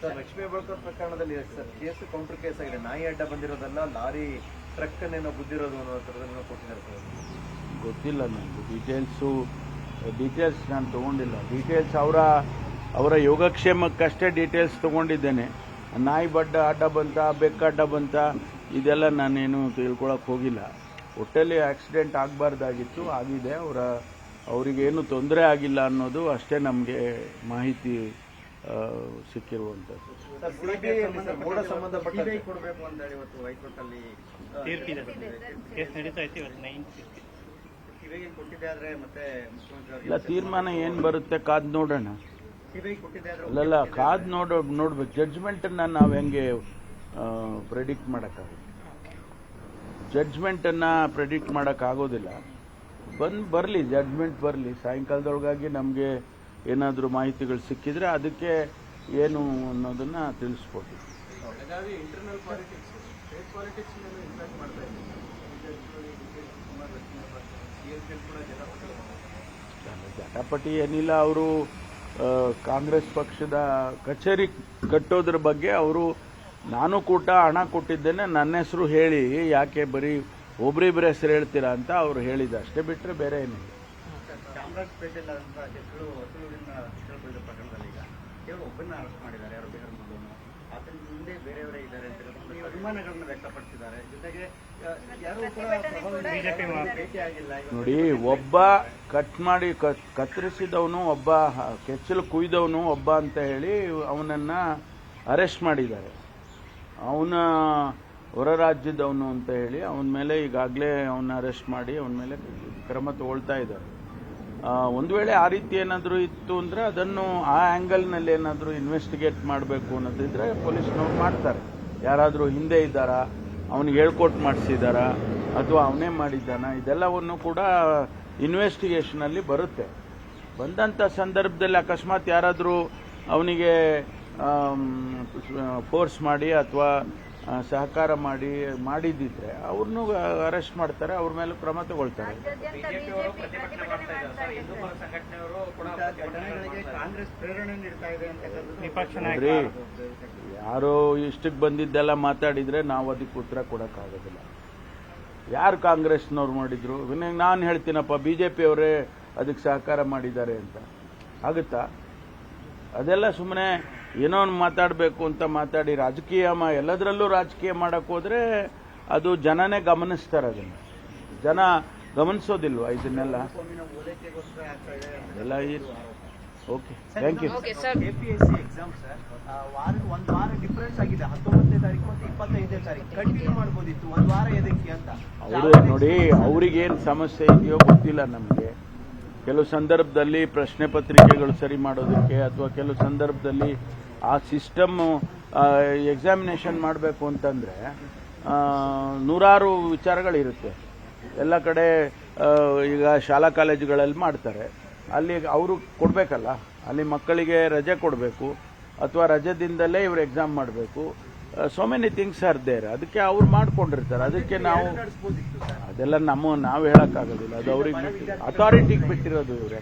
Sir Lakshmi Hebbalkar ಪ್ರಕರಣದಲ್ಲಿ sir case counter case ಆಗಿದೆ. ನಾಯಿ ಅಡ್ಡ ಬಂದಿರೋದಲ್ಲ, ಲಾರಿ ಟ್ರಕ್ ಅನ್ನೇನೋ ಗುದ್ದಿರೋದು ಅನ್ನೋ ಥರದನ್ನ ಕೊಟ್ಟಿದ್ದಾರೆ ಸರ್. ಗೊತ್ತಿಲ್ಲ ನನಗೆ ಡೀಟೇಲ್ಸ್ ನಾನು ತೊಗೊಂಡಿಲ್ಲ. ಡೀಟೇಲ್ಸ್ ಅವರ ಯೋಗಕ್ಷೇಮಕ್ಕಷ್ಟೇ ಡೀಟೇಲ್ಸ್ ತೊಗೊಂಡಿದ್ದೇನೆ. ನಾಯಿ ಅಡ್ಡ ಬಂತ, ಬೆಕ್ಕ ಅಡ್ಡ ಬಂತ, ಇದೆಲ್ಲ ನಾನೇನು ತಿಳ್ಕೊಳಕ್ಕೆ ಹೋಗಿಲ್ಲ. ಒಟ್ಟಲ್ಲಿ ಆಕ್ಸಿಡೆಂಟ್ ಆಗಬಾರ್ದಾಗಿತ್ತು, ಆಗಿದೆ. ಅವರಿಗೇನು ತೊಂದರೆ ಆಗಿಲ್ಲ ಅನ್ನೋದು ಅಷ್ಟೇ ನಮಗೆ ಮಾಹಿತಿ ಸಿಕ್ಕಿರುವಂಥದ್ದು. ಇಲ್ಲ, ತೀರ್ಮಾನ ಏನು ಬರುತ್ತೆ ಕಾದ್ ನೋಡೋಣ. ಅಲ್ಲಲ್ಲ, ಕಾದ್ ನೋಡ್ಬೇಕು. ಜಡ್ಜ್ಮೆಂಟನ್ನು ನಾವು ಹೆಂಗೆ ಪ್ರೆಡಿಕ್ಟ್ ಮಾಡೋಕ್ಕಾಗುತ್ತೆ? ಜಡ್ಜ್ಮೆಂಟನ್ನು ಪ್ರೆಡಿಕ್ಟ್ ಮಾಡೋಕ್ಕಾಗೋದಿಲ್ಲ. ಬರಲಿ, ಜಡ್ಜ್ಮೆಂಟ್ ಬರಲಿ. ಸಾಯಂಕಾಲದೊಳಗಾಗಿ ನಮಗೆ ಏನಾದರೂ ಮಾಹಿತಿಗಳು ಸಿಕ್ಕಿದ್ರೆ ಅದಕ್ಕೆ ಏನು ಅನ್ನೋದನ್ನ ತಿಳಿಸ್ಬೋದು. ಜಟಾಪಟಿ ಏನಿಲ್ಲ. ಅವರು ಕಾಂಗ್ರೆಸ್ ಪಕ್ಷದ ಕಚೇರಿ ಕಟ್ಟೋದ್ರ ಬಗ್ಗೆ ನಾನು ಕೂಡ ಹಣ ಕೊಟ್ಟಿದ್ದೇನೆ, ನನ್ನ ಹೆಸರು ಹೇಳಿ ಯಾಕೆ ಬರೀ ಒಬ್ರಿಬ್ಬರ ಹೆಸರು ಹೇಳ್ತೀರಾ ಅಂತ ಅವರು ಹೇಳಿದ, ಅಷ್ಟೇ ಬಿಟ್ಟರೆ ಬೇರೆ ಏನಿಲ್ಲ. ನೋಡಿ, ಒಬ್ಬ ಕಟ್ ಮಾಡಿ ಕತ್ತರಿಸಿದವನು, ಒಬ್ಬ ಕೆಚ್ಚಲು ಕುಯ್ದವನು ಒಬ್ಬ ಅಂತ ಹೇಳಿ ಅವನನ್ನ ಅರೆಸ್ಟ್ ಮಾಡಿದ್ದಾರೆ. ಅವನ ಹೊರ ರಾಜ್ಯದವನು ಅಂತ ಹೇಳಿ ಅವನ ಮೇಲೆ ಈಗಾಗಲೇ ಅವನ್ನ ಅರೆಸ್ಟ್ ಮಾಡಿ ಅವನ ಮೇಲೆ ಕ್ರಮ ತಗೊಳ್ತಾ ಇದ್ದಾರೆ. ಒಂದು ವೇಳೆ ಆ ರೀತಿ ಏನಾದರೂ ಇತ್ತು ಅಂದರೆ ಅದನ್ನು ಆ ಆ್ಯಂಗಲ್ನಲ್ಲಿ ಏನಾದರೂ ಇನ್ವೆಸ್ಟಿಗೇಟ್ ಮಾಡಬೇಕು ಅನ್ನೋದಿದ್ರೆ ಪೊಲೀಸ್ನವ್ರು ಮಾಡ್ತಾರೆ. ಯಾರಾದರೂ ಹಿಂದೆ ಇದ್ದಾರಾ, ಅವನಿಗೆ ಹೇಳ್ಕೊಟ್ಟು ಮಾಡಿಸಿದಾರಾ, ಅಥವಾ ಅವನೇ ಮಾಡಿದ್ದಾನ, ಇದೆಲ್ಲವನ್ನು ಕೂಡ ಇನ್ವೆಸ್ಟಿಗೇಷನಲ್ಲಿ ಬರುತ್ತೆ. ಬಂದಂಥ ಸಂದರ್ಭದಲ್ಲಿ ಅಕಸ್ಮಾತ್ ಯಾರಾದರೂ ಅವನಿಗೆ ಫೋರ್ಸ್ ಮಾಡಿ ಅಥವಾ ಸಹಕಾರ ಮಾಡಿದ್ದಿದ್ರೆ ಅವ್ರನ್ನೂ ಅರೆಸ್ಟ್ ಮಾಡ್ತಾರೆ, ಅವ್ರ ಮೇಲೆ ಕ್ರಮ ತಗೊಳ್ತಾರೆ. ನೋಡ್ರಿ, ಯಾರೋ ಇಷ್ಟಕ್ಕೆ ಬಂದಿದ್ದೆಲ್ಲ ಮಾತಾಡಿದ್ರೆ ನಾವು ಅದಕ್ಕೆ ಉತ್ತರ ಕೊಡೋಕ್ಕಾಗೋದಿಲ್ಲ. ಯಾರು ಕಾಂಗ್ರೆಸ್ನವ್ರು ಮಾಡಿದ್ರು? ನಾನು ಹೇಳ್ತೀನಪ್ಪ, ಬಿಜೆಪಿ ಅವರೇ ಅದಕ್ಕೆ ಸಹಕಾರ ಮಾಡಿದ್ದಾರೆ ಅಂತ ಆಗುತ್ತಾ? ಅದೆಲ್ಲ ಸುಮ್ಮನೆ ಏನೋ ಮಾತಾಡಬೇಕು ಅಂತ ಮಾತಾಡಿ ರಾಜಕೀಯ ಎಲ್ಲದರಲ್ಲೂ ರಾಜಕೀಯ ಮಾಡಕ್ಕೆ ಹೋದ್ರೆ ಅದು ಜನನೇ ಗಮನಿಸ್ತಾರೆ. ಅದನ್ನು ಜನ ಗಮನಿಸೋದಿಲ್ವಾ ಇದನ್ನೆಲ್ಲ? ಎಲ್ಲ okay, thank you. KPSC exam sir, ಒಂದು ವಾರ ಡಿಫರೆನ್ಸ್ ಆಗಿದೆ. 19ನೇ ತಾರೀಕು ಮತ್ತು 25ನೇ ತಾರೀಕು ಕಂಟಿನ್ಯೂ ಮಾಡ್ಬೋದಿತ್ತು, ಒಂದು ವಾರ ಎದಕ್ಕೆ ಅಂತ. ನೋಡಿ, ಅವ್ರಿಗೇನು ಸಮಸ್ಯೆ ಇದೆಯೋ ಗೊತ್ತಿಲ್ಲ ನಮಗೆ. ಕೆಲವು ಸಂದರ್ಭದಲ್ಲಿ ಪ್ರಶ್ನೆ ಪತ್ರಿಕೆಗಳು ಸರಿ ಮಾಡೋದಕ್ಕೆ ಅಥವಾ ಕೆಲವು ಸಂದರ್ಭದಲ್ಲಿ ಆ ಸಿಸ್ಟಮ್ ಎಕ್ಸಾಮಿನೇಷನ್ ಮಾಡಬೇಕು ಅಂತಂದರೆ ನೂರಾರು ವಿಚಾರಗಳಿರುತ್ತೆ. ಎಲ್ಲ ಕಡೆ ಈಗ ಶಾಲಾ ಕಾಲೇಜುಗಳಲ್ಲಿ ಮಾಡ್ತಾರೆ, ಅಲ್ಲಿ ಅವರು ಕೊಡಬೇಕಲ್ಲ, ಅಲ್ಲಿ ಮಕ್ಕಳಿಗೆ ರಜೆ ಕೊಡಬೇಕು ಅಥವಾ ರಜೆದಿಂದಲೇ ಇವರು ಎಕ್ಸಾಮ್ ಮಾಡಬೇಕು. So many things are there. ಅದಕ್ಕೆ ಅವ್ರು ಮಾಡ್ಕೊಂಡಿರ್ತಾರೆ. ಅದಕ್ಕೆ ಅದೆಲ್ಲ ನಾವು ಹೇಳಕ್ಕಾಗೋದಿಲ್ಲ. ಅದು ಅವ್ರಿಗೆ ಅಥಾರಿಟಿಗೆ ಬಿಟ್ಟಿರೋದು ಇವರೇ.